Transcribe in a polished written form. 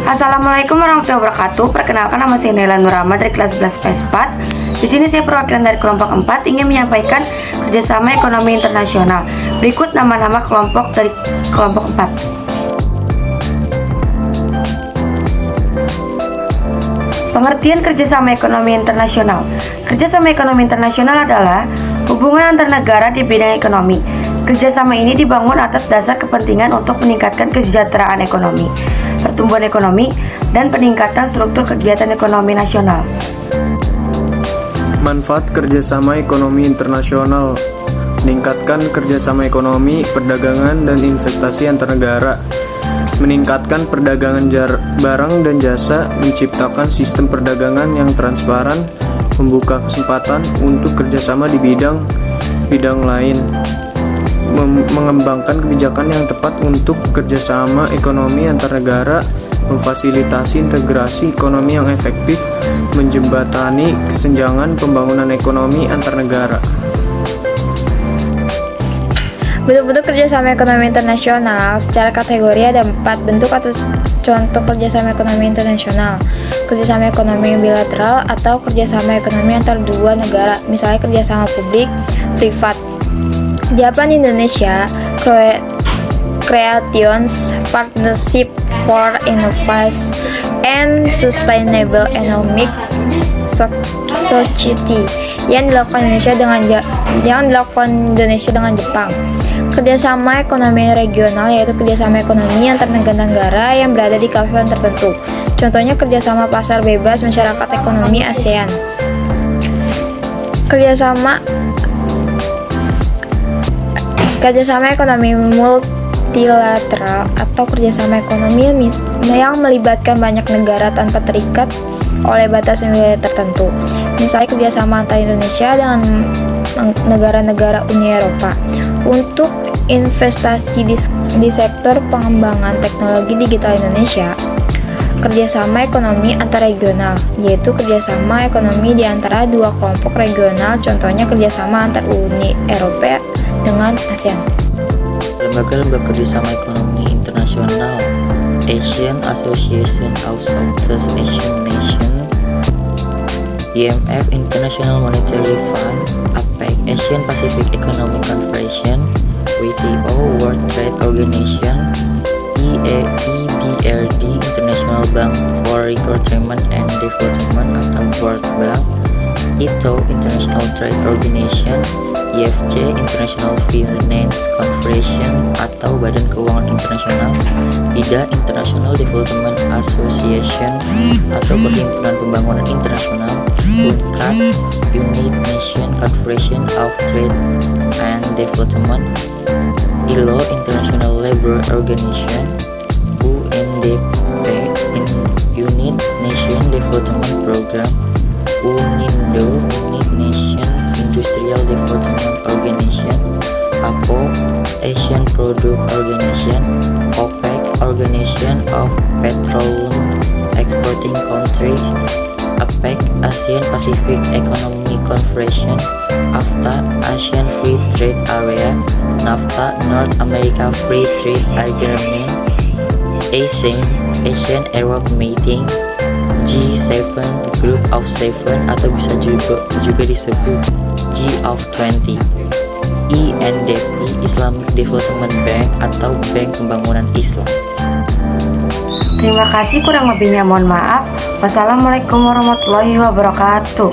Assalamualaikum warahmatullahi wabarakatuh. Perkenalkan, nama saya Nela Nurama dari kelas 11 PS4. Di sini saya perwakilan dari kelompok 4 ingin menyampaikan kerjasama ekonomi internasional. Berikut nama-nama kelompok dari kelompok 4. Pengertian kerjasama ekonomi internasional. Kerjasama ekonomi internasional adalah hubungan antar negara di bidang ekonomi. Kerjasama ini dibangun atas dasar kepentingan untuk meningkatkan kesejahteraan ekonomi, pertumbuhan ekonomi, dan peningkatan struktur kegiatan ekonomi nasional. Manfaat kerjasama ekonomi internasional: meningkatkan kerjasama ekonomi, perdagangan, dan investasi antar negara, meningkatkan perdagangan barang dan jasa, menciptakan sistem perdagangan yang transparan, membuka kesempatan untuk kerjasama di bidang lain, mengembangkan kebijakan yang tepat untuk kerjasama ekonomi antar negara, memfasilitasi integrasi ekonomi yang efektif, menjembatani kesenjangan pembangunan ekonomi antar negara. Bentuk-bentuk kerjasama ekonomi internasional secara kategori ada 4 bentuk atau contoh kerjasama ekonomi internasional. Kerjasama ekonomi bilateral atau kerjasama ekonomi antar dua negara, misalnya kerjasama publik privat. Japan Indonesia Creations Partnership for Innovation and Sustainable Economic Society yang dilakukan Indonesia dengan Jepang. Kerjasama ekonomi regional yaitu kerjasama ekonomi antar negara yang berada di kawasan tertentu. Contohnya kerjasama pasar bebas masyarakat ekonomi ASEAN. Kerjasama ekonomi multilateral atau kerjasama ekonomi yang melibatkan banyak negara tanpa terikat oleh batas wilayah tertentu. Misalnya kerjasama antara Indonesia dengan negara-negara Uni Eropa untuk investasi di sektor pengembangan teknologi digital Indonesia. Kerjasama ekonomi antarregional yaitu kerjasama ekonomi di antara dua kelompok regional, contohnya kerjasama antar Uni Eropa dengan ASEAN. Lembaga-lembaga kerjasama ekonomi internasional: Asian Association of Southeast Asian Nations, IMF, International Monetary Fund, APEC, Asian Pacific Economic Cooperation, WTO, World Trade Organization, EBRD, International Bank for Reconstruction and Development atau World Bank, ITO, International Trade Organization, IFC, International Finance Corporation atau Badan Keuangan Internasional, IDA, International Development Association atau Perhimpunan Pembangunan Internasional, UNCTAD, United Nations Conference of Trade and Development, ILO, International Labour Organization, UNDP, United Nations Development Program, UNINDO, United Nations Industrial Development Organization, APO, Asian Product Organization, OPEC, Organization of Petroleum Exporting Countries, APEC, Asian Pacific Economic Cooperation, AFTA, Asian Free Trade Area, NAFTA, North America Free Trade Agreement, Asian Europe Meeting, G7, Group of 7 atau bisa juga disebut G of 20, INDP, Islamic Development Bank atau Bank Pembangunan Islam. Terima kasih, kurang lebihnya mohon maaf. Wassalamualaikum warahmatullahi wabarakatuh.